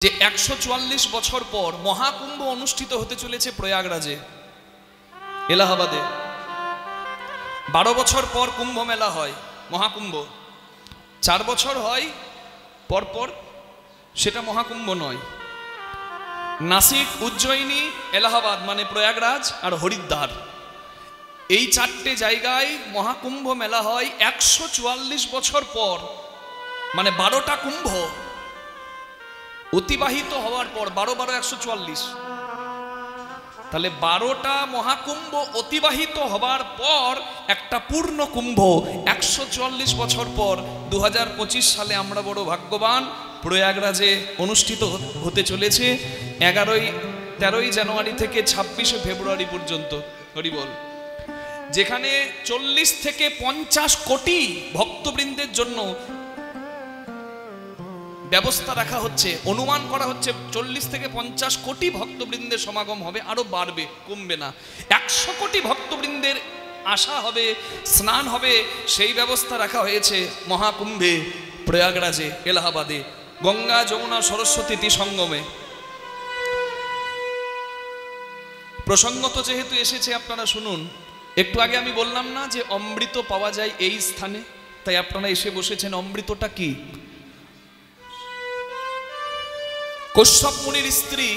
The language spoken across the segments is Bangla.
যে ১৪৪ বছর পর মহাকুম্ভ অনুষ্ঠিত হতে চলেছে প্রয়াগরাজে, এলাহাবাদে। ১২ বছর পর কুম্ভ মেলা হয়, মহাকুম্ভ। ৪ বছর হয় পর পর, সেটা মহাকুম্ভ নয়। নাসিক, উজ্জয়িনী, এলাহাবাদ মানে প্রয়াগরাজ আর হরিদ্বার, এই ৪টে জায়গায় মহাকুম্ভ মেলা হয় ১৪৪ বছর পর, মানে ১২টা কুম্ভ অতিবাহিত হওয়ার পর। ১২ × ১৪৪, তাহলে ১২টা মহাকুম্ভ অতিবাহিত হবার পর একটা পূর্ণ কুম্ভ ১৪৪ বছর পর ২০২৫ সালে আমরা বড় ভাগ্যবান, প্রয়াগরাজে অনুষ্ঠিত হতে চলেছে ১১-১৩ জানুয়ারি থেকে ২৬ ফেব্রুয়ারি পর্যন্ত। হরিবল। যেখানে ৪০ থেকে ৫০ কোটি ভক্তবৃন্দের জন্য ব্যবস্থা রাখা হচ্ছে। অনুমান করা হচ্ছে ৪০ থেকে ৫০ কোটি ভক্তবৃন্দের সমাগম হবে, আরো বাড়বে, কমবে না। ১০০ কোটি ভক্তবৃন্দের আসা হবে, স্নান হবে, সেই ব্যবস্থা রাখা হয়েছে মহাকুম্ভে প্রয়াগরাজে, এলাহাবাদে, গঙ্গা যমুনা সরস্বতী সঙ্গমে। প্রসঙ্গত যেহেতু এসেছে আপনারা শুনুন। একটু আগে আমি বললাম না যে অমৃত পাওয়া যায় এই স্থানে, তাই আপনারা এসে বসেছেন। অমৃতটা কি? কশ্যপ মুনির স্ত্রী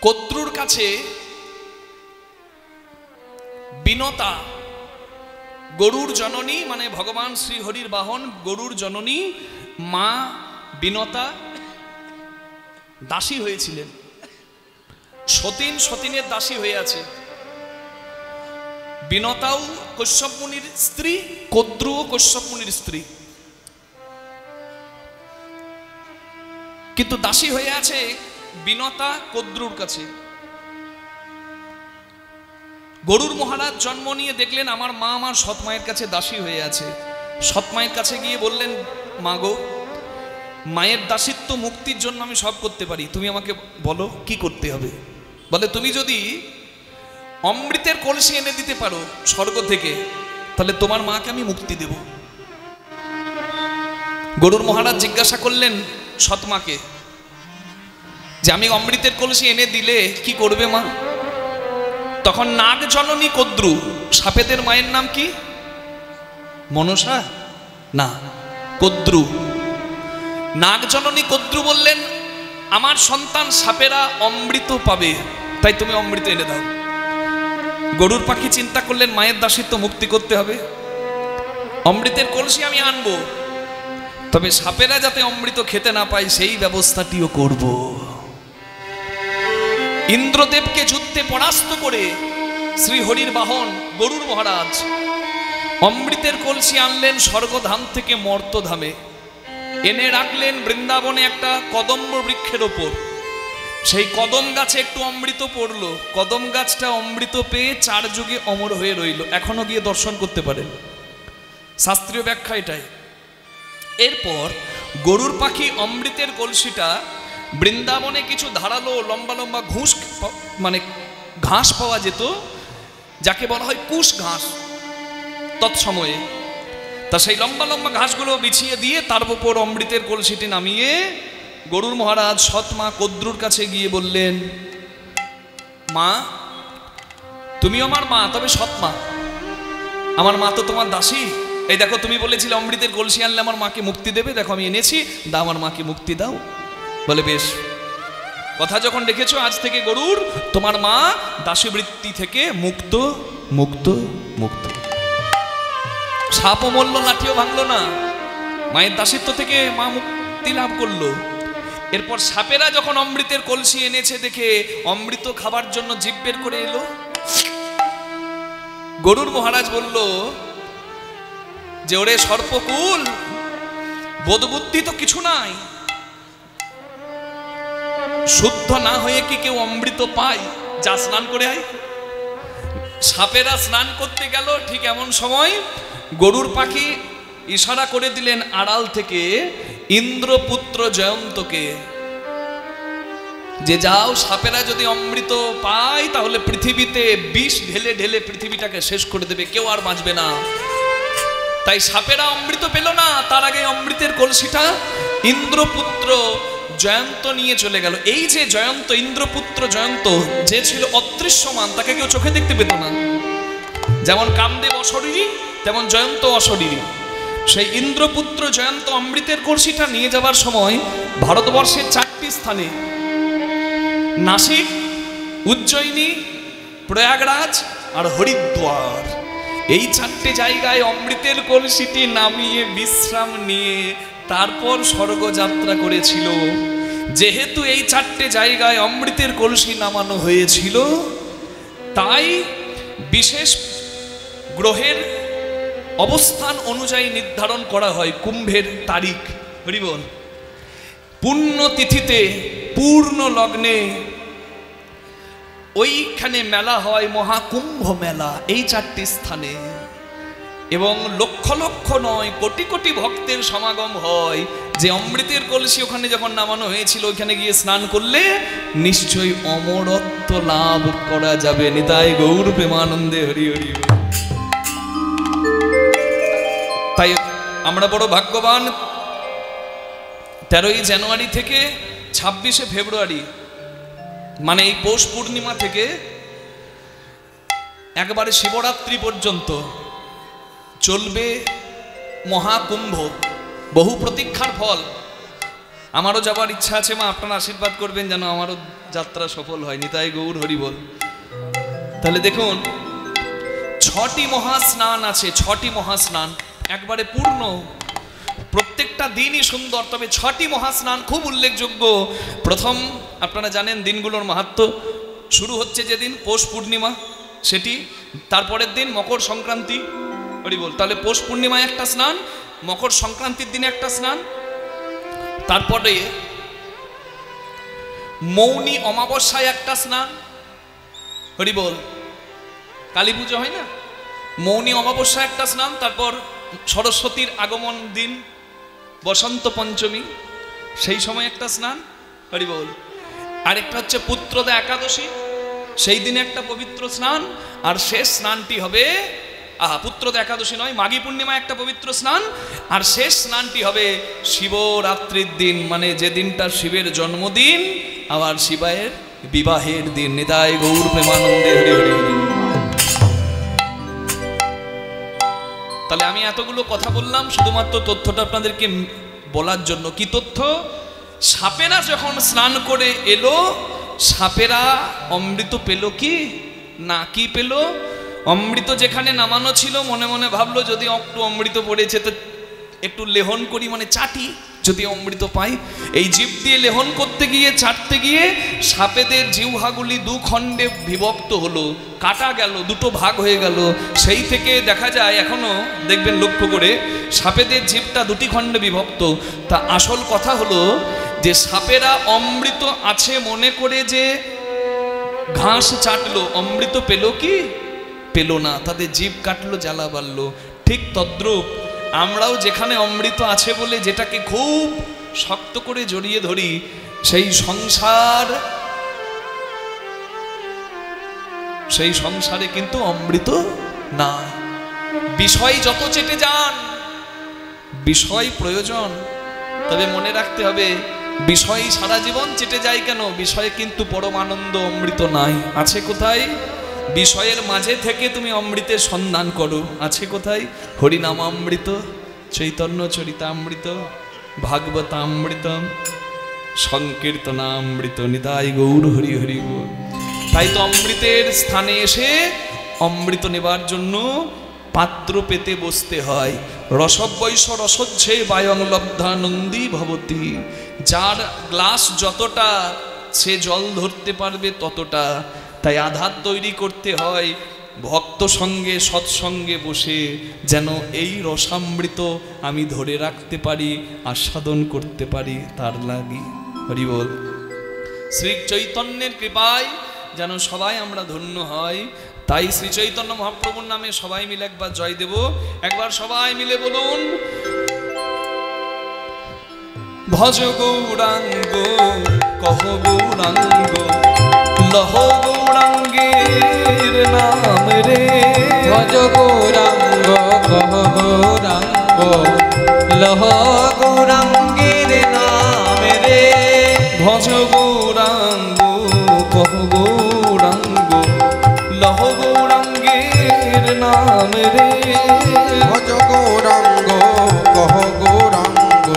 কদ্রুর কাছে বিনতা, গরুর জননী মানে ভগবান শ্রীহরির বাহন গরুর জননী মা বিনতা দাসী হয়েছিলেন। সতীন, সতীনের দাসী হয়ে আছে। বিনতাও কশ্যপ মুনির স্ত্রী, কদ্রুও কশ্যপ মুনির স্ত্রী, কিন্তু দাসী হয়ে আছে বিনতা কদ্রুর কাছে। গরুর মহারাজ জন্ম নিয়ে দেখলেন আমার মা আমার সৎমায়ের কাছে দাসী হয়ে আছে। সৎমায়ের কাছে গিয়ে বললেন, মা গো, মায়ের দাসিত্ব মুক্তির জন্য আমি সব করতে পারি, তুমি আমাকে বলো কি করতে হবে। বলে, তুমি যদি অমৃতের কলসি এনে দিতে পারো স্বর্গ থেকে, তাহলে তোমার মাকে আমি মুক্তি দেব। গরুর মহারাজ জিজ্ঞাসা করলেন সৎমাকে যে আমি অমৃতের কলসি এনে দিলে কি করবে মা? তখন নাগ জননী কদ্রু, সাপেদের মায়ের নাম কি? মনসা না, কদ্রু। নাগ জননী কদ্রু বললেন, আমার সন্তান সাপেরা অমৃত পাবে, তাই তুমি অমৃত এনে দাও। গরুর পাখি চিন্তা করলেন মায়ের দাসিত্ব মুক্তি করতে হবে, অমৃতের কলসি আমি আনবো, তবে সাপেরা যাতে অমৃত খেতে না পায় সেই ব্যবস্থাটিও করব। ইন্দ্রদেবকে যুদ্ধে পরাস্ত করে শ্রীহরির বাহন গরুর মহারাজ অমৃতের কলসি আনলেন স্বর্গধাম থেকে মর্তধামে, এনে রাখলেন বৃন্দাবনে একটা কদম্ব বৃক্ষের ওপর। সেই কদম গাছে একটু অমৃত পড়লো, কদম গাছটা অমৃত পেয়ে 4 যুগে অমর হয়ে রইল। এখনো গিয়ে দর্শন করতে পারেন, শাস্ত্রীয় ব্যাখ্যা এটাই। এরপর গরুর পাখি অমৃতের কলসিটা বৃন্দাবনে কিছু ধারালো লম্বা লম্বা ঘাস পাওয়া যেত, যাকে বলা হয় কুশ ঘাস তৎসময়ে। তা সেই লম্বা লম্বা ঘাসগুলো বিছিয়ে দিয়ে তার উপর অমৃতের কলসিটি নামিয়ে গরুর মহারাজ সৎমা কদ্রুর কাছে গিয়ে বললেন, মা, তুমি আমার মা, তবে সৎমা। আমার মা তো তোমার দাসী। এই দেখো, তুমি বলেছিলে অমৃতের কলসি আনলে আমার মাকে মুক্তি দেবে, দেখো আমি এনেছি, দাও আমার মাকে মুক্তি দাও। বলে, বেশ, কথা যখন রেখেছো, আজ থেকে গরুর তোমার মা দাসীবৃত্তি থেকে মুক্ত মুক্ত মুক্ত। সাপও মরল, লাঠিও ভাঙলো না, মায়ের দাসিত্ব থেকে মা মুক্তি লাভ করলো। এরপর সাপেরা যখন অমৃতের কলসি এনেছে দেখে অমৃত খাবার জন্য জিভ বের করে এলো। গরুর মহারাজ বলল যে, ওরে সর্পকুল, বোধবুদ্ধি তো কিছু নাই, শুদ্ধ না হয়ে কি কেউ অমৃত পায়? যা স্নান করে আয়। সাপেরা স্নান করতে গেল, ঠিক এমন সময় গরুর পাখি ইশারা করে দিলেন আড়াল থেকে ইন্দ্রপুত্র জয়ন্তকে, যে যাও, সাপেরা যদি অমৃত পায় তাহলে পৃথিবীতে বিষ ঢেলে ঢেলে পৃথিবীটাকে শেষ করে দেবে, কেউ আর বাঁচবে না। তাই সাপেরা অমৃত পেল না, তার আগে অমৃতের কলসিটা ইন্দ্রপুত্র জয়ন্ত নিয়ে চলে গেল। এই যে জয়ন্ত, ইন্দ্রপুত্র জয়ন্ত, যে ছিল অদৃশ্যমান, তাকে কেউ চোখে দেখতে পেত না। যেমন কামদেব অশরীরী, তেমন জয়ন্ত অশরীরী। সেই ইন্দ্রপুত্র জয়ন্ত অমৃতের কলসিটা নিয়ে যাবার সময় ভারতবর্ষের 4টি স্থানে, নাসিক, উজ্জয়িনী, প্রয়াগরাজ আর হরিদ্বার, এই 4টে জায়গায় অমৃতের কলসিটি নামিয়ে বিশ্রাম নিয়ে তারপর স্বর্গযাত্রা করেছিল। যেহেতু এই 4টে জায়গায় অমৃতের কলসি নামানো হয়েছিল, তাই বিশেষ গ্রহের অবস্থান অনুযায়ী নির্ধারণ করা হয় কুম্ভের তারিখ। হরিবল। পূর্ণ তিথিতে, পূর্ণ লগ্নে ওইখানে মেলা হয়, মহাকুম্ভ মেলা, এই 4টি স্থানে। এবং লক্ষ লক্ষ নয়, কোটি কোটি ভক্তের সমাগম হয়। যে অমৃতের কলসি ওখানে যখন নামানো হয়েছিল, ওইখানে গিয়ে স্নান করলে নিশ্চয়ই অমরত্ব লাভ করা যাবে। নিতাই গৌর প্রেমানন্দে হরি হরি। তাই আমরা বড় ভাগ্যবান। 13ই জানুয়ারি থেকে 26শে ফেব্রুয়ারি, মানে এই পৌষ পূর্ণিমা থেকে একবারে শিবরাত্রি পর্যন্ত চলবে মহাকুম্ভ। বহু প্রতীক্ষার ফল। আমারও যাবার ইচ্ছা আছে মা, আপনারা আশীর্বাদ করবেন যেন আমারও যাত্রা সফল হয়। নিতাই গৌর হরি বল। তাহলে দেখুন, 6টি মহাস্নান আছে, 6টি মহাস্নান একবারে পূর্ণ। প্রত্যেকটা দিনই সুন্দর, তবে 6টি মহাস্নান খুব উল্লেখযোগ্য। প্রথম আপনারা জানেন দিনগুলোর মাহাত্ম্য। শুরু হচ্ছে যেদিন পৌষ পূর্ণিমা সেটি, তারপরের দিন মকর সংক্রান্তি। হরি বল। তাহলে পৌষ পূর্ণিমায় একটা স্নান, মকর সংক্রান্তির দিনে একটা স্নান, তারপরে মৌনী অমাবস্যায় একটা স্নান। হরি বল। কালী পুজো হয় না, মৌনী অমাবস্যায় একটা স্নান, তারপর সরস্বতীর আগমন দিন বসন্ত পঞ্চমী, সেই সময় একটা স্নান। হরি বল। আরেকটা হচ্ছে পুত্রদা একাদশী, সেই দিনে একটা পবিত্র স্নান। আর শেষ স্নানটি হবে, পুত্রদা একাদশী নয়, মাঘী পূর্ণিমায় একটা পবিত্র স্নান। আর শেষ স্নানটি হবে শিবরাত্রির দিন, মানে যে দিনটা শিবের জন্মদিন, আবার শিবায়ের বিবাহের দিন। নিতাই গৌর প্রেমানন্দে হরি হরি হরি। তাহলে আমি এতগুলো কথা বললাম শুধুমাত্র তথ্যটা আপনাদেরকে বলার জন্য। কি তথ্য? সাপেরা যখন স্নান করে এলো, সাপেরা অমৃত পেল কি না? কি পেল? অমৃত যেখানে নামানো ছিল, মনে মনে ভাবলো যদি একটু অমৃত পড়েছে তো একটু লেহন করি, মানে চাটি, যদি অমৃত পাই। এই জীব দিয়ে লেহন করতে গিয়ে, চাটতে গিয়ে সাপেদের জিহ্বাগুলি 2 খণ্ডে বিভক্ত হলো, কাটা গেল, 2টো ভাগ হয়ে গেল। সেই থেকে দেখা যায়, এখনো দেখবেন লক্ষ্য করে, সাপেদের জিভটা 2টি খণ্ডে বিভক্ত। তা আসল কথা হলো যে সাপেরা অমৃত আছে মনে করে যে ঘাস চাটলো, অমৃত পেল কি? পেল না। তাদের জিভ কাটলো, জ্বালা বাড়লো। ঠিক তদ্রূপ আমরাও যেখানে অমৃত আছে বলে যেটাকে খুব শক্ত করে জড়িয়ে ধরি, সেই সংসারে কিন্তু অমৃত নাই। বিষয় যত চেটে যান, বিষয় প্রয়োজন, তবে মনে রাখতে হবে বিষয় সারা জীবন চেটে যায় কেন? বিষয়ে কিন্তু পরমানন্দ অমৃত নাই। আছে কোথায়? বিষয়ের মাঝে থেকে তুমি অমৃতের সন্ধান করো। আছে কোথায়? হরিনামামৃত, চৈতন্য চরিতামৃত, ভাগবতামৃত, সংকীর্তনামৃত। নিতাই গৌর হরি হরি গৌর। তাই তো অমৃতের স্থানে এসে অমৃত নেবার জন্য পাত্র পেতে বসতে হয়। রসবৈষ রসজ্জে বায়ং লব্ধানন্দী ভবতি। যার গ্লাস যতটা, সে জল ধরতে পারবে ততটা। তাই আধার তৈরি করতে হয় ভক্ত সঙ্গে, সৎসঙ্গে বসে, যেন এই রসামৃত আমি ধরে রাখতে পারি, আস্বাদন করতে পারি, তার লাগি। হরি বল। শ্রী চৈতন্যের কৃপায় যেন সবাই আমরা ধন্য হয়। তাই শ্রী চৈতন্য মহাপ্রভুর নামে সবাই মিলে একবার জয় দেব। একবার সবাই মিলে বলুন, ভজ গৌরাঙ্গ কহ গৌরাঙ্গ লহ গৌরাঙ্গের নাম রে। ভজ গৌরাঙ্গ কহ গৌরাঙ্গ লহ গৌরাঙ্গের নাম রে। ভজ গৌরাঙ্গ কহ গৌরাঙ্গ লহ গৌরাঙ্গের নাম রে ভজ গৌরাঙ্গ কহ গৌরাঙ্গ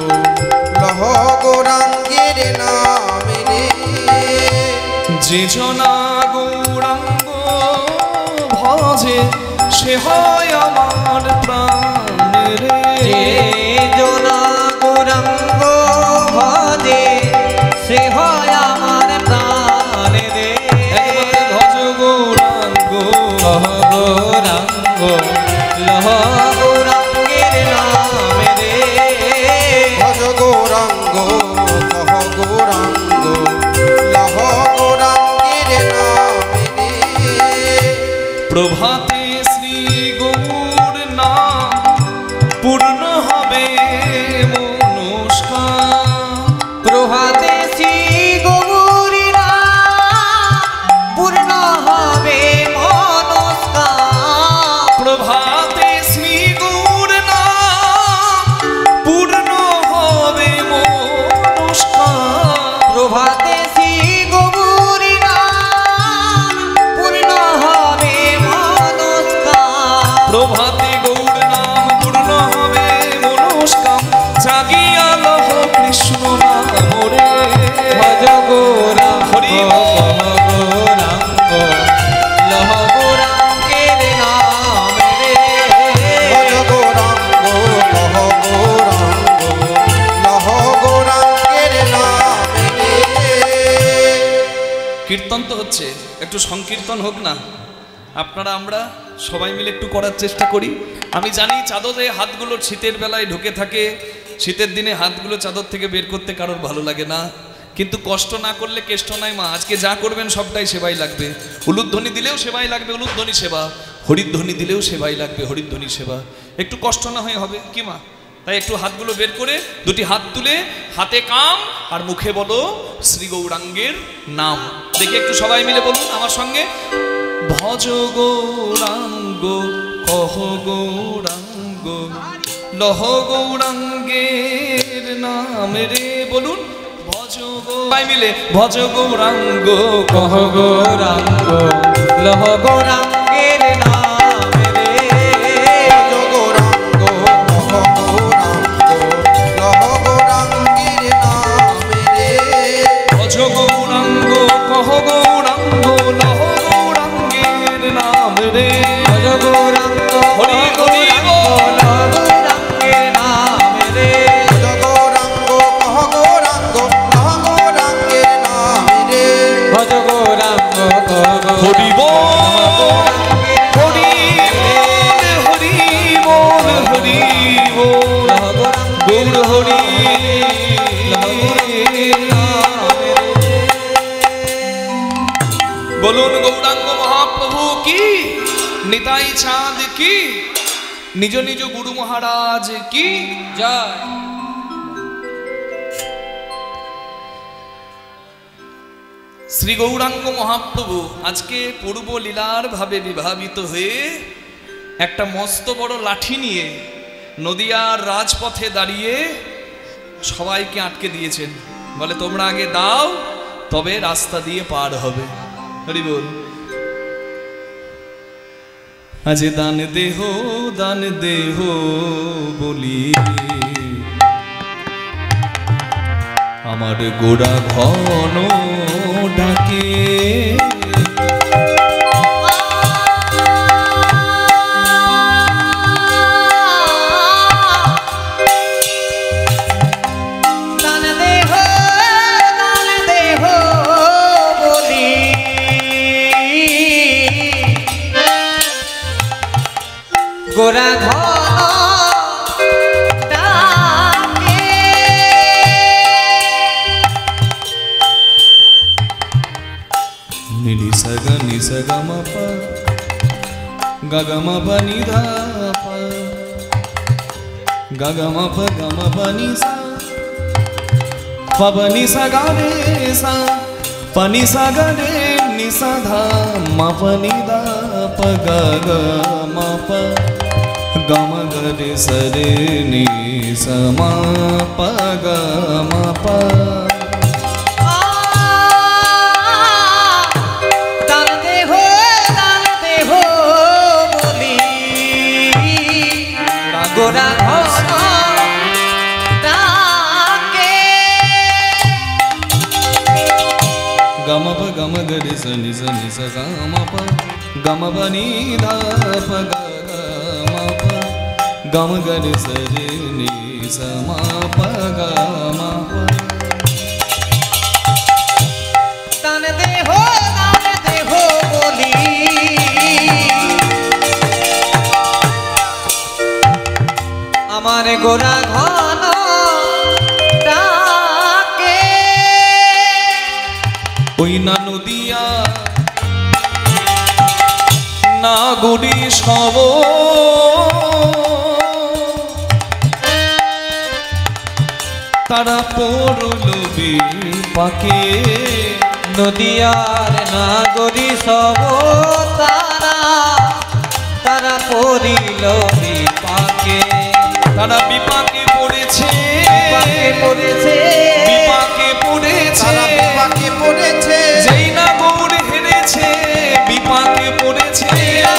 লহ গৌরাঙ্গের নাম রে যে জনা গৌরাঙ্গ ভজে সে হয় আমার প্রাণ রে যে জনা গৌরাঙ্গ ভজে সে হয় আমার প্রাণ রে একবার ভজ গৌরাঙ্গ কহ গৌরাঙ্গ লহ গৌরাঙ্গের নাম রে ভজ গৌরাঙ্গ কহ গৌরাঙ্গ লহ গৌরাঙ্গের নাম রে প্রভাতে শ্রী গৌর নাম পূর্ণ হবে মনস্কার প্রভাতে শ্রী গৌরী নাম পূর্ণ হবে মনস্কার প্রভাতে শ্রী গৌর নাম পূর্ণ হবে মনস্কার প্রভাতে শ্রী গৌরী নাম পূর্ণ হবে মনস্কার প্রভাতে গৌর নাম পূর্ণ হবে মনস্কাম জাগিয়া লহ কৃষ্ণ নাম রে ভজ গৌরাঙ্গ হরি কহ গৌরাঙ্গ লহ গৌরাঙ্গের নাম রে ভজ গৌরাঙ্গ কহ গৌরাঙ্গ লহ গৌরাঙ্গের নাম রে কীর্তন তো হচ্ছে, একটু সংকীর্তন হোক না। আপনারা আমরা সবাই মিলে একটু করার চেষ্টা করি। আমি জানি চাদরে হাতগুলো শীতের বেলায় ঢুকে থাকে, শীতের দিনে হাতগুলো চাদর থেকে বের করতে কারোর ভালো লাগে না, কিন্তু কষ্ট না করলে কেষ্ট নাই মা। আজকে যা করবেন সবটাই সেবাই লাগবে। উলুধ্বনি দিলেও সেবাই লাগবে, উলুধ্বনি সেবা। হরিধ্বনি দিলেও সেবাই লাগবে, হরিধ্বনি সেবা। একটু কষ্ট না হয়ে হবে কি মা? তাই একটু হাতগুলো বের করে দুটি হাত তুলে হাতে কাম আর মুখে বলো শ্রী গৌরাঙ্গের নাম। দেখে একটু সবাই মিলে বলুন আমার সঙ্গে, ভজ গৌরাঙ্গ কহ গৌরাঙ্গ লহ গৌরাঙ্গের নাম রে। বলুন ভজ সবাই মিলে, ভজ গৌরাঙ্গ কহ গৌরাঙ্গ লহ গৌরাঙ্গের নাম রে ভজ গৌরাঙ্গ কহ গৌরাঙ্গ লহ গৌরাঙ্গের নাম রে ভজ গৌরাঙ্গ কহ গৌরাঙ্গ লহ গৌরাঙ্গের নাম রে। ভজ গৌরাঙ্গ হরি হরি বল। লহ গৌরাঙ্গের নাম রে ভজ গৌরাঙ্গ কহ গৌরাঙ্গ লহ গৌরাঙ্গের নাম রে ভজ গৌরাঙ্গ কহ হরি বল হরি বল হরি বল গৌর হরি। বলুন গৌরাঙ্গ মহাপ্রভু কি, নিতাই চাঁদ কি, নিজ নিজ গুরু মহারাজ কি জয়। শ্রী গৌরাঙ্গ মহাপ্রভু আজকে পূর্ব লীলার ভাবে বিভাবিত হয়ে একটা মস্ত বড় লাঠি নিয়ে নদিয়ার রাজপথে দাঁড়িয়ে সবাইকে আটকে দিয়েছেন। বলে তোমরা আগে দাও, তবে রাস্তা দিয়ে পার হবে। হরি বল। আজ দান দেহ বলি আমার গোড়া ঘন ডাকে। দান দেহ বলি গোরা ঘন ডাকে। নি সা গ ম প গ গ ম প ni dha pa ग ग म प ni sa pa pa ni sa ga re sa pa ni sa ga re ni sa dha ma pa ni da pa ga ga ma pa ga ma ga re sa re ni sa ma pa ga ma pa। গম প গম গরি স নি স গম প গম প নি ধা প গ ম প গম গরি স রি নি স ম প গ ম প। দান দেহ বলি আমার গোরা ঘন ডাকে ওই না নদিয়া না গুড়ি সব তারা পড়ল বিপাকে নদিয়ার নাগরী সব তারা পড়িল বিপাকে তারা বিপাকে পড়েছে পড়েছে বিপাকে পড়েছে তারা বিপাকে পড়েছে যেই না গৌর হেরেছে বিপাকে পড়েছে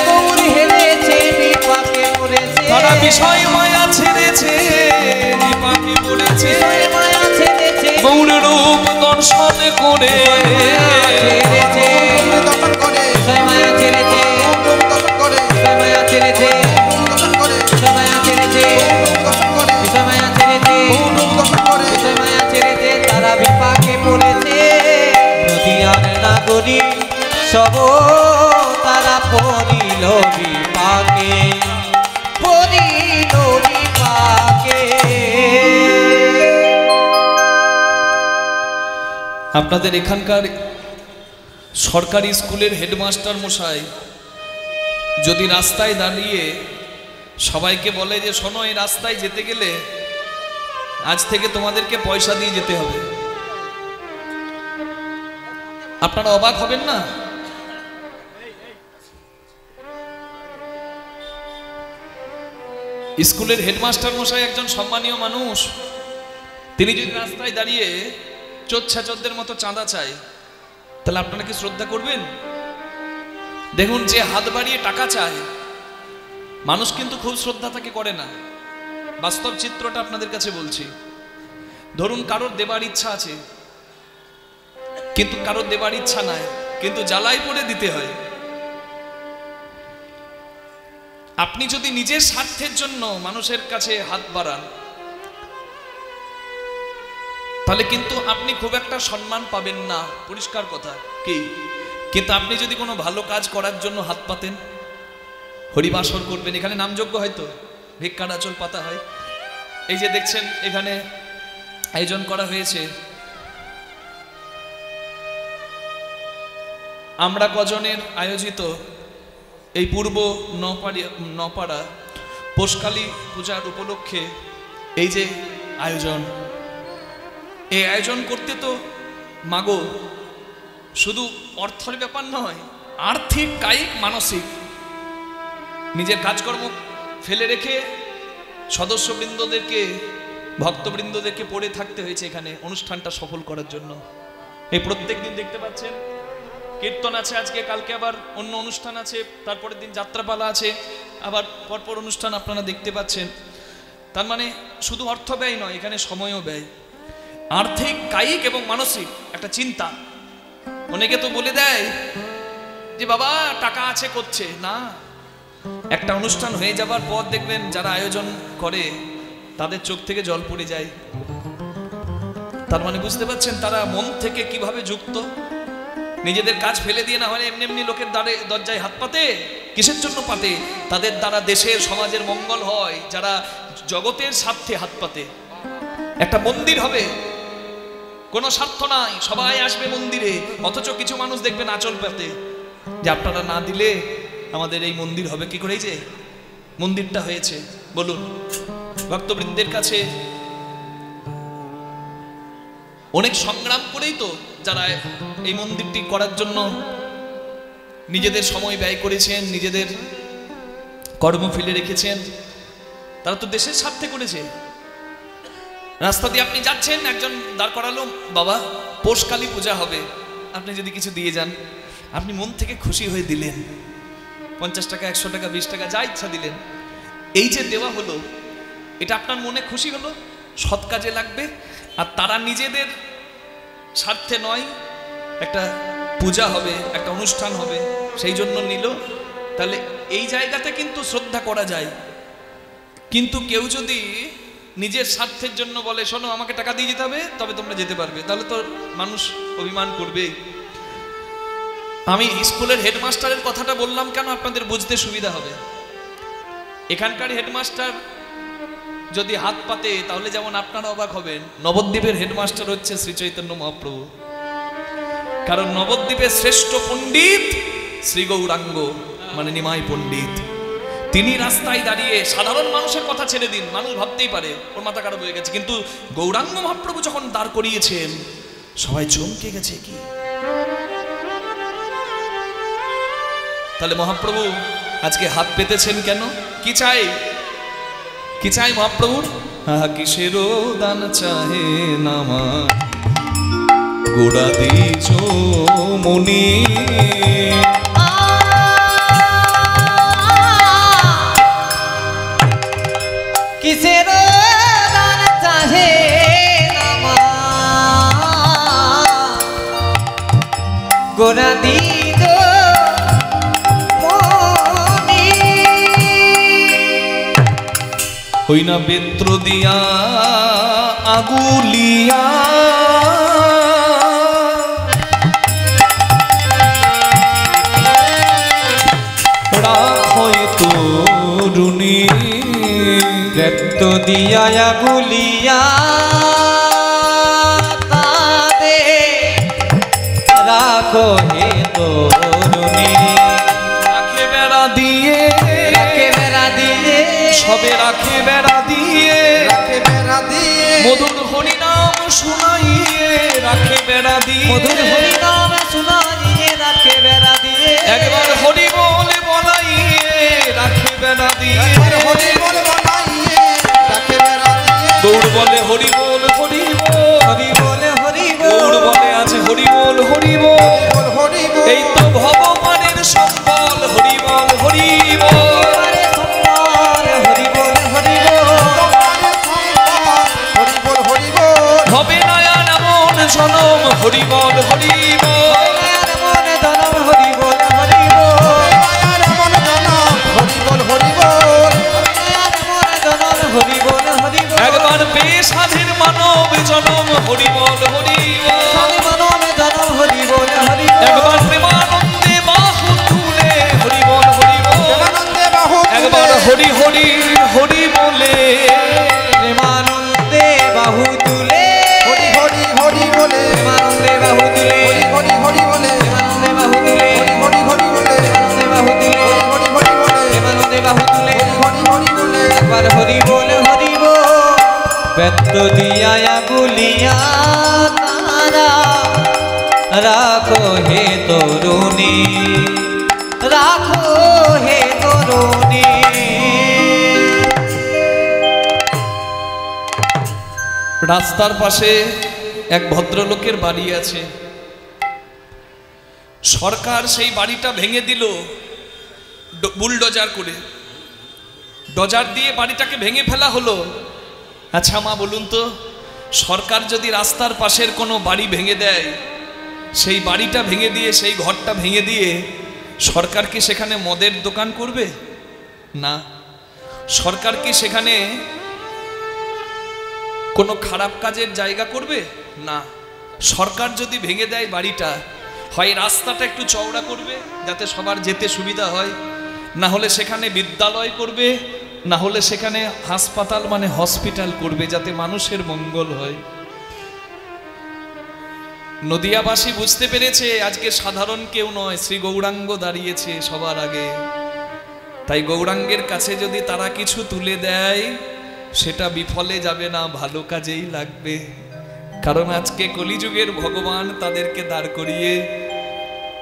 গৌর হেরেছে বিপাকে পড়েছে তারা বিষয় মায়া ছেড়েছে বিপাকে পড়েছে মায়া ছেড়েছে গৌর রূপ দর্শন করে ছেড়েছে দর্শন করে মায়া ছেড়েছে দর্শন করে মায়া ছেড়েছে দর্শন করে মায়া ছেড়েছে দর্শন করে মায়া ছেড়েছে দর্শন করে মায়া ছেড়েছে তারা বিপাকে পড়েছে নদিয়ার নাগরী সব তারা পড়িল বিপাকে পড়িল বিপাকে। আপনাদের এখানকার সরকারি স্কুলের হেডমাস্টার মশাই যদি রাস্তায় দাঁড়িয়ে সবাইকে বলে যে শোনো এই রাস্তায় যেতে গেলে আজ থেকে তোমাদেরকে পয়সা দিয়ে যেতে হবে, আপনারা অবাক হবেন না? স্কুলের হেডমাস্টার মশাই একজন সম্মানীয় মানুষ, তিনি যদি রাস্তায় দাঁড়িয়ে চোচ্ছাচোরদের মতো চাঁদা চায় তাহলে আপনারা কি শ্রদ্ধা করবেন? দেখুন, যে হাত বাড়িয়ে টাকা চায় মানুষ কিন্তু খুব শ্রদ্ধা তাকে করে না। বাস্তব চিত্রটা আপনাদের কাছে বলছি। ধরুন কারোর দেবার ইচ্ছা আছে, কিন্তু কারোর দেবার ইচ্ছা নাই, কিন্তু জ্বালাই পড়ে দিতে হয়। আপনি যদি নিজের স্বার্থের জন্য মানুষের কাছে হাত বাড়ান তাহলে কিন্তু আপনি খুব একটা সম্মান পাবেন না, পরিষ্কার কথা কি। কিন্তু আপনি যদি কোনো ভালো কাজ করার জন্য হাত পাতেন, হরিবাসর করবেন, এখানে নামযজ্ঞ হয়তো ভিক্ষার আঁচল পাতা হয়, এই যে দেখছেন এখানে আয়োজন করা হয়েছে, আমরা কজনের আয়োজিত এই পূর্ব নপাড়া পোষকালী পূজার উপলক্ষে এই যে আয়োজন, এই আয়োজন করতে তো মাগো শুধু অর্থের ব্যাপার নয়, আর্থিক কায়িক মানসিক নিজের কাজকর্ম ফেলে রেখে সদস্যবৃন্দদেরকে ভক্তবৃন্দদেরকে পড়ে থাকতে হয়েছে এখানে অনুষ্ঠানটা সফল করার জন্য। এই প্রত্যেক দিন দেখতে পাচ্ছেন কীর্তন আছে, আজকে কালকে আবার অন্য অনুষ্ঠান আছে, তারপরের দিন যাত্রাপালা আছে, আবার পরপর অনুষ্ঠান আপনারা দেখতে পাচ্ছেন। তার মানে শুধু অর্থ ব্যয় নয়, এখানে সময়ও ব্যয়, আর্থিক কায়িক এবং মানসিক একটা চিন্তা। অনেকে তো বলে দেয় যে বাবা টাকা আছে করছে না, একটা অনুষ্ঠান হয়ে যাবার পর দেখবেন যারা আয়োজন করে তাদের চোখ থেকে জল পড়ে যায়। তার মানে বুঝতে পারছেন তারা মন থেকে কিভাবে যুক্ত। নিজেদের কাজ ফেলে দিয়ে না হয় এমনি এমনি লোকের দরজায় হাত পাতে, কিসের জন্য পাতে? তাদের দ্বারা দেশের সমাজের মঙ্গল হয়। যারা জগতের স্বার্থে হাত পাতে, একটা মন্দির হবে, কোনো স্বার্থ নাই, সবাই আসবে মন্দিরে, অথচ কিছু মানুষ দেখবেন আঁচল পাতে যে আপনারা না দিলে আমাদের এই মন্দির হবে কি করে। এই যে মন্দিরটা হয়েছে, বলুন ভক্তবৃন্দের কাছে অনেক সংগ্রাম করেই তো যারা এই মন্দিরটি করার জন্য নিজেদের সময় ব্যয় করেছেন, নিজেদের কর্ম ফেলে রেখেছেন, তারা তো দেশের স্বার্থে করেছে। রাস্তা দিয়ে আপনি যাচ্ছেন, একজন দাঁড় করালো, বাবা পোষকালী পূজা হবে, আপনি যদি কিছু দিয়ে যান, আপনি মন থেকে খুশি হয়ে দিলেন, 50 টাকা 100 টাকা 20 টাকা যা ইচ্ছা দিলেন। এই যে দেওয়া হলো, এটা আপনার মনে খুশি হলো, সৎ কাজে লাগবে। আর তারা নিজেদের স্বার্থে নয়, একটা পূজা হবে, একটা অনুষ্ঠান হবে, সেই জন্য নিল। তাহলে এই জায়গাতে কিন্তু শ্রদ্ধা করা যায়। কিন্তু কেউ যদি নিজের স্বার্থের জন্য বলে শোনো আমাকে টাকা দিয়ে যেতে হবে তবে তোমরা যেতে পারবে, তাহলে তো মানুষ অভিমান করবেই। আমি স্কুলের হেডমাস্টারের কথাটা বললাম কেন, আপনাদের বুঝতে সুবিধা হবে। এখানকার হেডমাস্টার যদি হাত পাতে তাহলে যেমন আপনারা অবাক হবেন, নবদ্বীপের হেডমাস্টার হচ্ছে শ্রী চৈতন্য মহাপ্রভু। কারণ নবদ্বীপের শ্রেষ্ঠ পণ্ডিত শ্রী গৌরাঙ্গ মানে নিমাই পণ্ডিত। তিনি রাস্তায় দাঁড়িয়ে সাধারণ মানুষের কথা ছেড়ে দিন, মানুষ ভাবতেই পারে ওর মাথা খারাপ হয়ে গেছে, কিন্তু গৌরাঙ্গ মহাপ্রভু যখন দাঁড় করিয়েছেন সবাই চমকে গেছে। কি তাহলে মহাপ্রভু আজকে হাত পেতেছেন কেন? কি চাই? কি চাই মহাপ্রভুর? কিসেরও দান চাহে নামা গোড়া দিছ মনি, কিসের দান চাহে নামা গোড়া দিছ মনি। হই না বেত্র দিয়া আগুলিয়া রাখয় তরুণী, বেত্র দিয়া আগুলিয়া তাদে রাখো হে তরুণী। রাখে বেড়া দিয়ে, রাখে বেড়া দিয়ে, সবে রাখে বেড়া দিয়ে, রাখে বেড়া দিয়ে, মধুর হরিনাম শুনাইয়ে রাখে বেড়া দিয়ে, মধুর হরিনাম শুনাইয়ে রাখে বেড়া দিয়ে, একবার হরি বলে বলাইয়ে রাখে বেড়া দিয়ে, একবার হরি বল বানাইয়ে রাখে বেড়া দিয়ে, গৌর বলে হরি বল হরি বল, হরি বলে হরি গৌর বল, বলে আছে হরি বল হরি বল। বল হরি বল, এই তো ভগবানের সম্বল হরি বল হরি বল। হরে সম্বল হরি বল হরি বল, তোমার সম্পদ হরি বল হরি বল, হবে নয়া এমন জনম হরি বল হরি বল। মায়ার মনে ধনম হরি বল হরি বল, মায়ার এমন জনম হরি বল হরি বল, মায়ার মনে ধনম হরি বল হরি বল, একবার বেসাধীর মানব জনম হরি বল হরি বল। স্বামী মনমে ধনম হরি বল হরি বল, একবার প্রেমানন্দে বাহু তুলে হরি বল হরি বল। প্রেমানন্দে বাহু একবার তুলে, হরি হরি হরি বলে, প্রেমানন্দে বাহু তুলে, হরি হরি হরি বলে, প্রেমানন্দে বাহু তুলে, হরি হরি হরি বলে, প্রেমানন্দে বাহু তুলে, হরি হরি হরি বলে, প্রেমানন্দে বাহু তুলে, হরি হরি হরি বলে, প্রেমানন্দে বাহু তুলে, হরি হরি বলে, একবার হরি বল হরি বল। বেত্র দিয়া আগুলিয়া তারা রাখো হে তরুণী, রাখো হে তরুণী। রাস্তার পাশে এক ভদ্রলোকের বাড়ি আছে। সরকার সেই বাড়িটা ভেঙে দিল বুলডোজার করে, ডজার দিয়ে বাড়িটাকে ভেঙে ফেলা হলো। আচ্ছা মা বলুন তো, সরকার যদি রাস্তার পাশের কোনো বাড়ি ভেঙে দেয়, সেই বাড়িটা ভেঙে দিয়ে, সেই ঘরটা ভেঙে দিয়ে সরকার কি সেখানে মদের দোকান করবে? না। সরকার কি সেখানে কোনো খারাপ কাজের জায়গা করবে? না। সরকার যদি ভেঙে দেয় বাড়িটা, হয় রাস্তাটা একটু চওড়া করবে যাতে সবার যেতে সুবিধা হয়, না হলে সেখানে বিদ্যালয় করবে, না হলে সেখানে হাসপাতাল মানে হসপিটাল করবে যাতে মানুষের মঙ্গল হয়। নদিয়াবাসী বুঝতে পেরেছে আজকে সাধারণ কেউ নয়, শ্রী গৌরাঙ্গ দাঁড়িয়েছে সবার আগে। তাই গৌরাঙ্গের কাছে যদি তারা কিছু তুলে দেয় সেটা বিফলে যাবে না, ভালো কাজেই লাগবে। কারণ আজকে কলিযুগের ভগবান তাদেরকে দাঁড় করিয়ে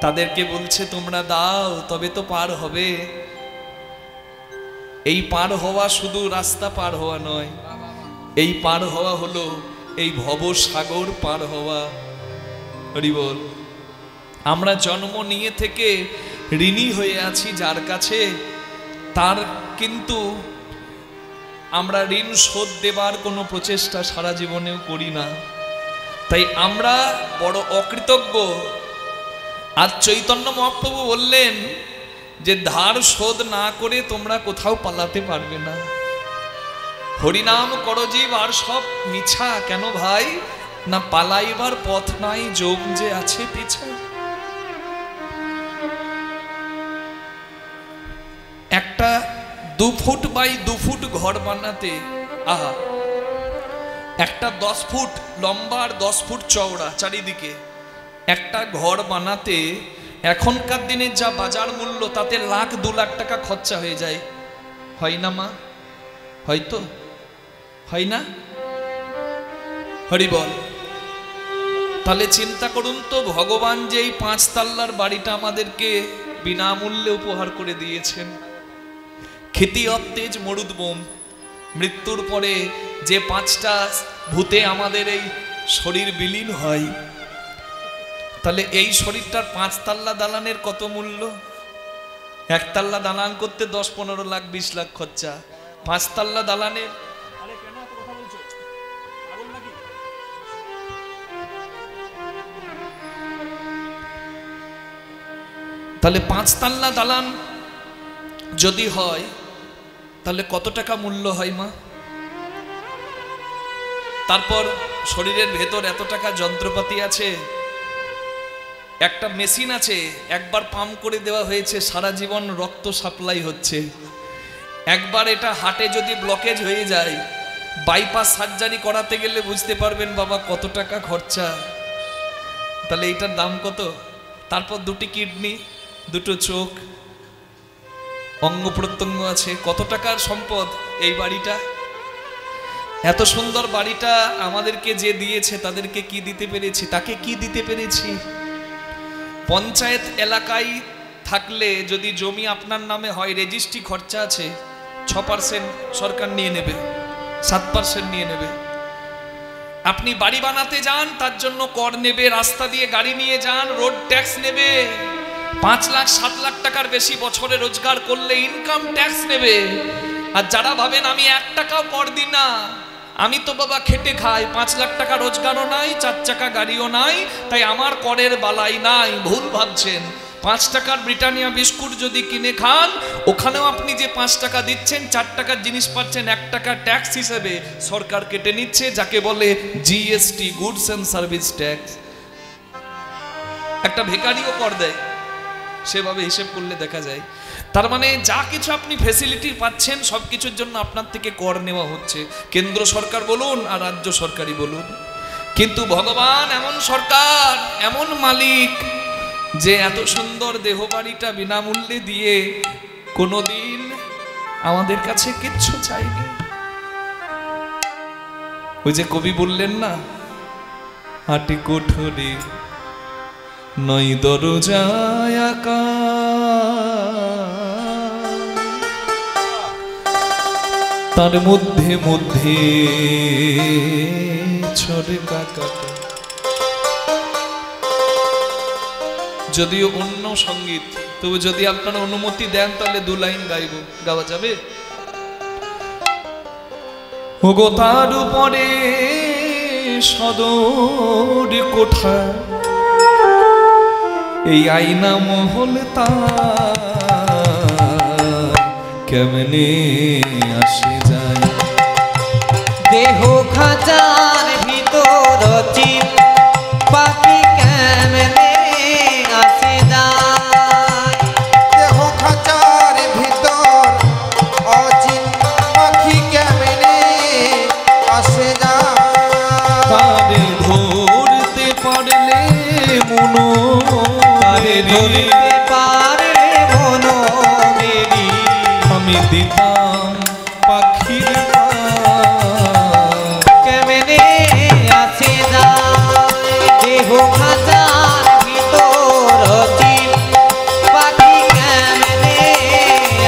তাদেরকে বলছে তোমরা দাও তবে তো পার হবে। এই পার হওয়া শুধু রাস্তা পার হওয়া নয়, এই পার হওয়া হলো এই ভবসাগর পার হওয়া। হরি বল। আমরা জন্ম নিয়ে থেকে ঋণী হয়ে আছি যার কাছে, তার কিন্তু আমরা ঋণ শোধ দেবার কোনো প্রচেষ্টা সারা জীবনেও করি না। তাই আমরা বড় অকৃতজ্ঞ আজ চৈতন্য মহাপ্রভু বললেন যে ধার শোধ না করে তোমরা কোথাও পালাতে পারবে না। হরিনাম করো জীব আর সব মিছা। কেন ভাই? না পালাইবার পথ নাই, যোগ যে আছে পিছা। একটা 2 ফুট বাই 2 ফুট ঘর বানাতে, আহা, একটা 10 ফুট লম্বা আর 10 ফুট চওড়া চারিদিকে একটা ঘর বানাতে এখনকার দিনে যা বাজার মূল্য তাতে 1,00,000-2 লাখ টাকা খরচা হয়ে যায়। হয় না মা? হয়তো হয় না? হরি বল। তাহলে চিন্তা করুন তো, ভগবান যে এই 5 তাল্লার বাড়িটা আমাদেরকে বিনামূল্যে উপহার করে দিয়েছেন। খ্যাতি অত্তেজ মরুদ বোম, মৃত্যুর পরে যে 5টা ভূতে আমাদের এই শরীর বিলীন হয়, তাহলে এই শরীরটার 5 তাল্লা দালানের কত মূল্য? 1 তাল্লা দালান করতে 10-15 লাখ 20 লাখ খরচা, 5 তাল্লা দালানের। তাহলে 5 তাল্লা দালান যদি হয় তাহলে কত টাকা মূল্য হয় মা? তারপর শরীরের ভেতর এত টাকা যন্ত্রপাতি আছে, একটা মেশিন আছে, একবার পাম্প করে দেওয়া হয়েছে, সারা জীবন রক্ত সাপ্লাই হচ্ছে। একবার এটা হার্টে যদি ব্লকেজ হয়ে যায়, বাইপাস সার্জারি করাতে গেলে বুঝতে পারবেন বাবা কত টাকা খরচা। তাহলে এটার দাম কত? তারপর 2টি কিডনি, 2টো চোখ, অঙ্গ প্রত্যঙ্গ আছে, কত টাকার সম্পদ এই বাড়িটা। এত সুন্দর বাড়িটা আমাদেরকে যে দিয়েছে তাদেরকে কি দিতে পেরেছি? তাকে কি দিতে পেরেছি? পঞ্চায়েত এলাকায় থাকলে যদি জমি আপনার নামে হয়, রেজিস্ট্রি খরচা আছে, 6% সরকার নিয়ে নেবে, 7% নিয়ে নেবে। আপনি বাড়ি বানাতে যান, তার জন্য কর নেবে। রাস্তা দিয়ে গাড়ি নিয়ে যান, রোড ট্যাক্স নেবে। 5 লাখ 7 লাখ টাকার বেশি বছরে রোজগার করলে ইনকাম ট্যাক্স নেবে। আর যারা ভাবেন আমি 1 টাকাও কর দিই না, আমি তো বাবা খেটে খাই, 5 লাখ টাকা রোজগারও নাই, 4 চাকা গাড়িও নাই, তাই আমার করের বালাই নাই, ভুল ভাবছেন। 5 টাকার ব্রিটানিয়া বিস্কুট যদি কিনে খান, ওখানেও আপনি যে 5 টাকা দিচ্ছেন, 4 টাকার জিনিস পাচ্ছেন 1 টাকা ট্যাক্স হিসেবে সরকার কেটে নিচ্ছে, যাকে বলে GST, goods and service tax. একটা ভিখারিও কর দেয়, সেভাবে হিসেব করলে দেখা যায়। তার মানে যা কিছু আপনি ফ্যাসিলিটি পাচ্ছেন সব কিছুর জন্য আপনার থেকে কর নেওয়া হচ্ছে, কেন্দ্র সরকার বলুন আর রাজ্য সরকারই বলুন। কিন্তু ভগবান এমন সরকার, এমন মালিক, যে এত সুন্দর দেহ বাড়িটা বিনামূল্যে দিয়ে কোনোদিন আমাদের কাছে কিচ্ছু চাইনি। ওই যে কবি বললেন না, আটি কোঠরে নই দরজায় আঁকা, তার মধ্যে মধ্যে ছড়ে কাকাটা। যদিও অন্য সঙ্গীত, তবু যদি আপনারা অনুমতি দেন তাহলে 2 লাইন গাইব, গাওয়া যাবে? ওগো তার উপরে সদর কোঠা, এই আয়না মহল তার কেমনে আসে যায়। দেহ খাঁচার ভিতর চিন পাখি কেমনে আসে যায়। দেহ খাঁচার ভিতর অচিন পাখি কেমনে আসে যায়। তারে ধরতে পারলে মনো, তারে ধরতে পারলে মনো মেরি, আমি দিতাম পাখির কেমনে আসে যায়। দেহ খাঁচার ভিতর চিন পাখি কেমনে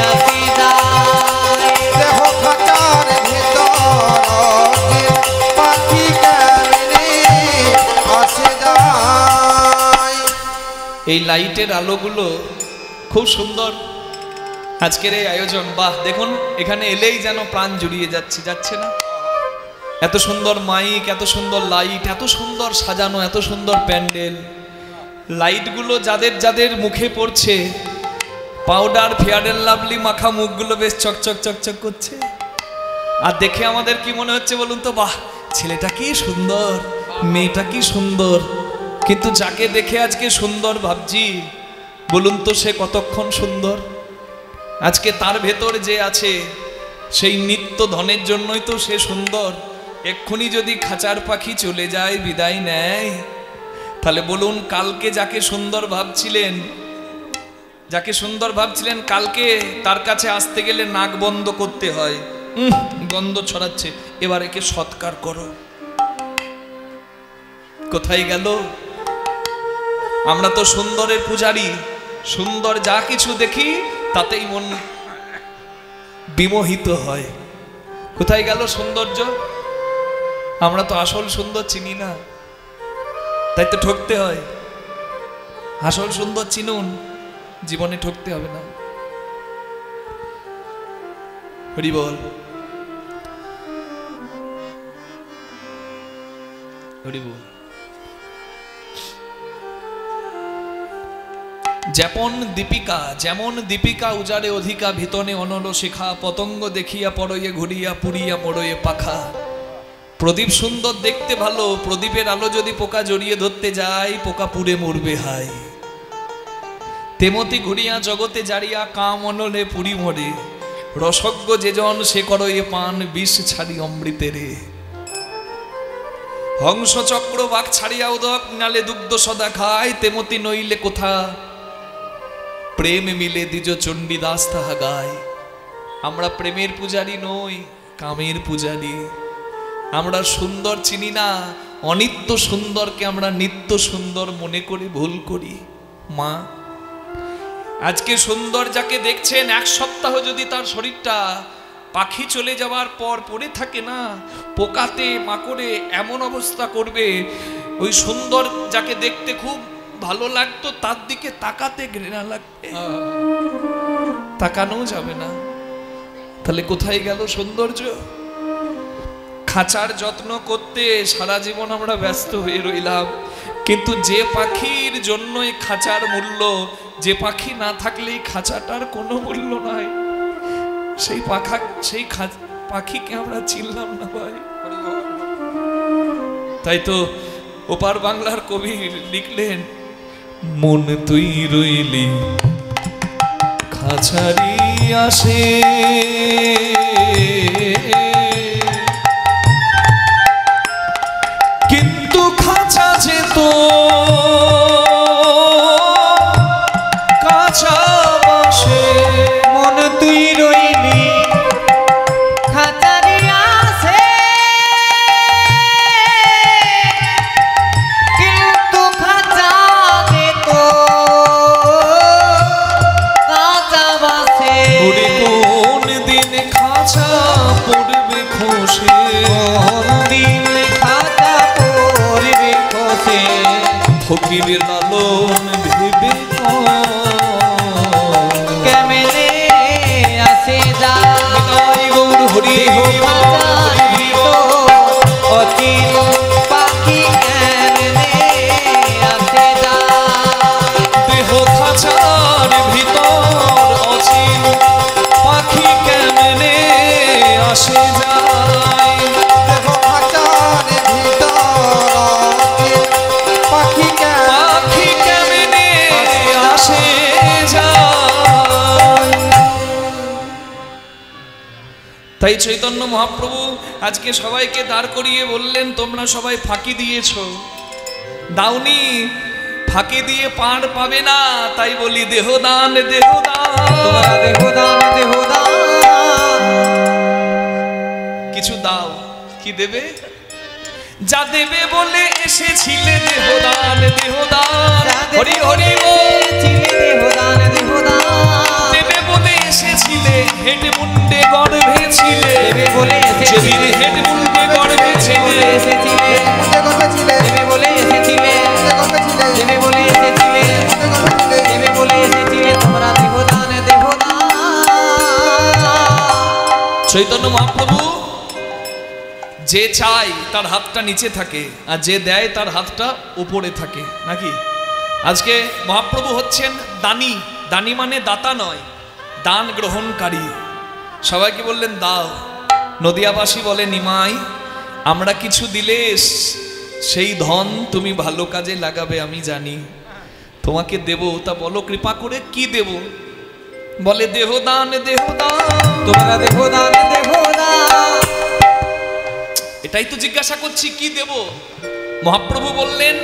আসে যায়। দেহ খাঁচার ভিতর অচিন পাখি কেমনে আসে যায়। এই লাইটের আলোগুলো খুব সুন্দর। আজকের এই আয়োজন, বাহ, দেখুন এখানে এলেই যেন প্রাণ জুড়িয়ে যাচ্ছে, যাচ্ছে না? এত সুন্দর মাইক, এত সুন্দর লাইট, এত সুন্দর সাজানো, এত সুন্দর প্যান্ডেল। লাইটগুলো যাদের যাদের মুখে পড়ছে, পাউডার ফেয়ার এন্ড লাভলি মাখা মুখগুলো বেশ চকচক চকচক করছে। আর দেখে আমাদের কি মনে হচ্ছে বলুন তো, বাহ ছেলেটা কি সুন্দর, মেয়েটা কি সুন্দর। কিন্তু যাকে দেখে আজকে সুন্দর ভাবছি, বলুন তো সে কতক্ষণ সুন্দর? আজকে তার ভেতর যে আছে সেই নিত্য ধনের জন্যই তো সে সুন্দর। এক্ষুনি যদি খাঁচার পাখি চলে যায়, বিদায় নেয়, তাহলে বলুন কালকে যাকে সুন্দর ভাবছিলেন, কালকে তার কাছে আসতে গেলে নাক বন্ধ করতে হয়, গন্ধ ছড়াচ্ছে, এবার একে সৎকার করো। কোথায় গেল? আমরা তো সুন্দরের পূজারী, সুন্দর যা কিছু দেখি তাতেই মন বিমোহিত হয়। কোথায় গেল সৌন্দর্য? আমরা তো আসল সুন্দর চিনি না, তাই তো ঠকতে হয়। আসল সুন্দর চিনুন, জীবনে ঠকতে হবে না। হরি বল, হরি বল। যেমন দীপিকা উজারে অধিকা, ভিতনে অনল শিখা, পতঙ্গ দেখিয়া পড়য়ে ঘুরিয়া পুরিয়া মোড়য়ে পাখা। প্রদীপ সুন্দর দেখতে ভালো, প্রদীপের আলো যদি পোকা জড়িয়ে ধরতে যায়, পোকা পুড়ে মরবে হাই। তেমতি ঘুরিয়া জগতে জারিয়া, কাম অনলে পুরি মরে, রসজ্ঞ যেজন সে করয়ে পান, বিষ ছাড়ি অমৃতেরে। হংস চক্র বাক ছাড়িয়া উদক, নালে দুগ্ধ সদা খায়, তেমতি নইলে কোথা প্রেম মিলে দ্বিজ চণ্ডীদাস তাহা গায়। আমরা প্রেমের পূজারী নই, কামের পূজারী। আমরা সুন্দর চিনি না, অনিত্য সুন্দরকে আমরা নিত্য সুন্দর মনে করে ভুল করি। মা আজকে সুন্দর যাকে দেখছেন, এক সপ্তাহ যদি তার শরীরটা পাখি চলে যাওয়ার পর পড়ে থাকে না, পোকাতে মাকড়ে এমন অবস্থা করবে, ওই সুন্দর যাকে দেখতে খুব ভালো লাগতো তার দিকে তাকাতে ঘৃণা লাগবে, তাকানো যাবে না। তাহলে কোথায় গেল সৌন্দর্য? খাঁচার যত্ন করতে সারা জীবন আমরা ব্যস্ত হয়ে রইলাম, কিন্তু যে পাখির জন্যই খাঁচার মূল্য, যে পাখি না থাকলেই খাঁচাটার কোনো মূল্য নাই, সেই পাখিকে আমরা চিনলাম না ভাই। তাই তো ওপার বাংলার কবি লিখলেন, মন তুই রইলি খাঁচারি আসে, কিন্তু খাঁচা যে তো কাঁচা বাসে। মন তুই রইলি খাঁচারি আসে, কিন্তু খাঁচা যে তো কাঁচা বাসে। ওরে কোন দিন খাঁচা পড়বে খসে, কোন দিন খাঁচা পড়বে খসে, ফকিরের লালন ভেবে কেমনে আসে যা গৌর হরি অচিন পাখি কেমনে আসে যা। দেহ খাঁচার ভিতর অচিন পাখি কেমনে আসে যায়। দেহ খাঁচার ভিতর পাখি কেমনে আসে যায়। তাই চৈতন্য মহাপ্রভু আজকে সবাইকে দাঁড় করিয়ে বললেন, তোমরা সবাই ফাঁকি দিয়েছো, দাউনি, ফাঁকি দিয়ে পার পাবে না। তাই বলি দেহদান, তোমরা দেহদান দেহদান কিছু দাও। কি দেবে? যা দেবে বলে এসেছিলে দেহদান, হরি হরি দেহদান দেহদান দেবে বলে এসেছিলে, হেড মুন্ডে গর্ভে ছিলে, দেবে বলে যেদিন হেড মুন্ডে গর্ভে ছিলে, এসেছিলে, গল্পে ছিলে, দেবে বলে এসেছিলে, গল্পে ছিলে, দেবে বলে এসেছিলে, গল্পে ছিলে, দেবে বলে এসেছিলে, তোমরা দেহদান দেহদান। চৈতন্য মহাপ্রভু যে চায় তার হাতটা নিচে থাকে, আর যে দেয় তার হাতটা উপরে থাকে, নাকি? আজকে মহাপ্রভু হচ্ছেন দানী। দানী মানে দাতা নয়, দান গ্রহণকারী। সবাইকে বললেন দাও। নদিয়াবাসী বলে নিমাই, আমরা কিছু দিলে সেই ধন তুমি ভালো কাজে লাগাবে আমি জানি, তোমাকে দেব, তা বলো কৃপা করে কি দেব? বলে দেহদান দেহদান। তোমরা দেহো দান দেহো দান। এটাই তো জিজ্ঞাসা করছি কি দেব। মহাপ্রভু বললেন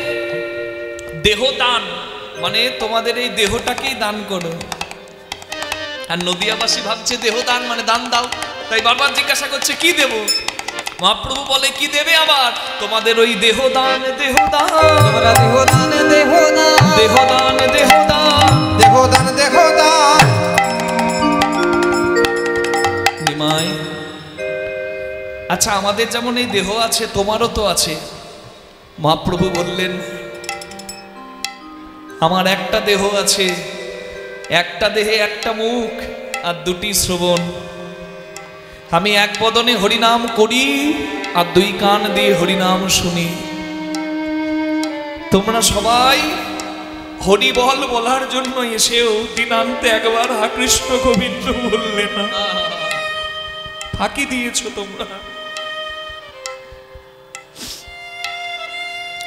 দেহদান মানে তোমাদের এই দেহটাকেই দান করো। আর নদিয়াবাসী ভাবছে দেহদান মানে দান দাও, তাই বারবার জিজ্ঞাসা করছে কি দেব। মহাপ্রভু বলে কি দেবে আবার? তোমাদের ওই দেহদান দেহদান। তোমরা দেহো দান দেহো দান। দেহদান দেহদান। দেহদান দেহদান। নিমাই, আচ্ছা আমাদের যেমন এই দেহ আছে তোমারও তো আছে। মহাপ্রভু বললেন আমার একটা দেহ আছে, একটা দেহে একটা মুখ আর দুটি শ্রবণ। আমি এক বদনে হরিনাম করি আর দুই কান দিয়ে হরিনাম শুনি। তোমরা সবাই হরি বল বলার জন্য এসেও দিনান্তে একবার হা কৃষ্ণ গোবিন্দ বললে না, ফাঁকি দিয়েছ তোমরা।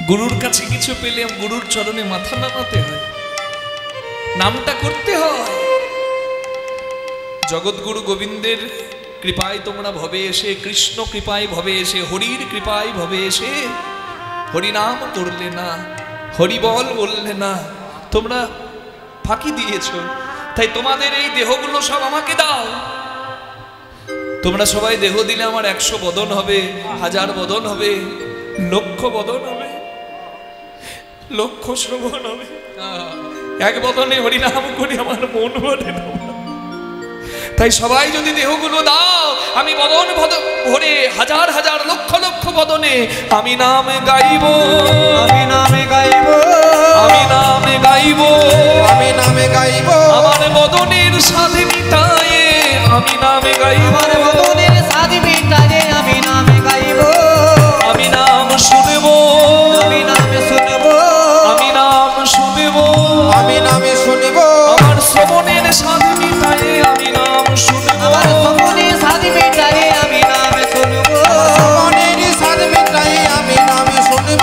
গুরুর কাছে কিছু পেলে গুরুর চরণে মাথা নামাতে হয়, নামটা করতে হয়। জগৎগুরু গোবিন্দের কৃপায় তোমরা ভবে এসে, কৃষ্ণ কৃপায় ভবে এসে, হরির কৃপায় ভবে এসে হরিনাম করলে না, হরিবল বললে না, তোমরা ফাঁকি দিয়েছ। তাই তোমাদের এই দেহগুলো সব আমাকে দাও। তোমরা সবাই দেহ দিলে আমার 100 বদন হবে, 1000 বদন হবে, লক্ষ বদন হবে, লক্ষ শ্রবণ হবে। এক বদনে হরিনাম করি আমার মন ভরে না। তাই সবাই যদি দেহগুলো দাও, আমি বদন ভরে 1000 1000 লক্ষ লক্ষ বদনে আমি নাম গাইব, আমি নামে গাইব, আমি নামে গাইব, আমি নামে গাইব। আমার বদনের সাধে মিটায়ে আমি নামে গাইব, আমার বদনের সাধি মিটায়ে আমি নামে গাইব, আমি নাম শুনব, আমি নামে শুনব, আমি নাম শুনব, আমি নামে শুনিব। আমার শ্রবণের সাধে মিটায়ে আমি নাম শুনব, আমার বদনের সাধি মিটায়ে আমি নামে শুনব, মনের সাধ মিটাই আমি নামে শুনিব।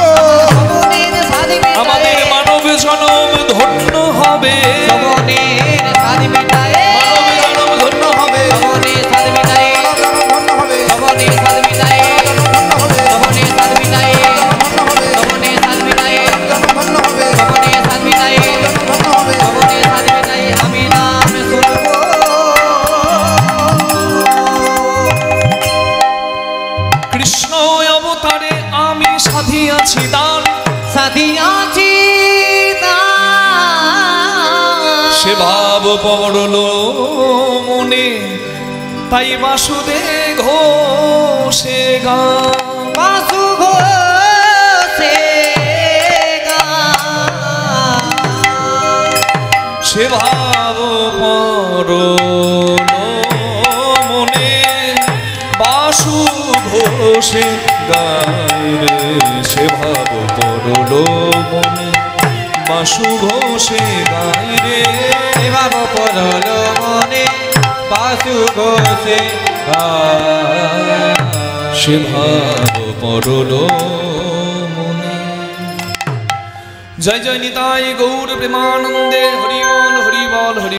বদনের সাধি আমাদের মিটায়ে মানব জনম ধন্য হবে, বদনের সাধি মিটায়ে মানব জনম ধন্য হবে, বদনের সাধি মিটায়ে ধন্য হবে, বদনের সাধি মিটায়ে ধন্য হবে, বদনের সাধি মিটায়ে ধন্য হবে, বদনের সাধি মিটায়ে ধন্য হবে, বদনের সাধি মিটায়ে ধন্য হবে। বদনের সাধি মিটায়ে আমি নামে শুনব। কৃষ্ণ অবতারে আমি সাধিয়াছি দান, সাধিয়াছি দান। সে ভাব পড়ল মনে, তাই বাসুদে ঘোষে গান, বাসু ঘোষে গান। সে ভাব পড়ল মনে, বাসু ঘোষে গায় রে, সে ভাব পড়ল মনে, বাসু ঘোষে গায় রে, ভাব পড়ল মনে, বাসু ঘোষে গান। সে ভাব পড়ল মনে। জয় জয় নিতাই গৌর প্রেমানন্দে, হরি বল হরি বল হরি।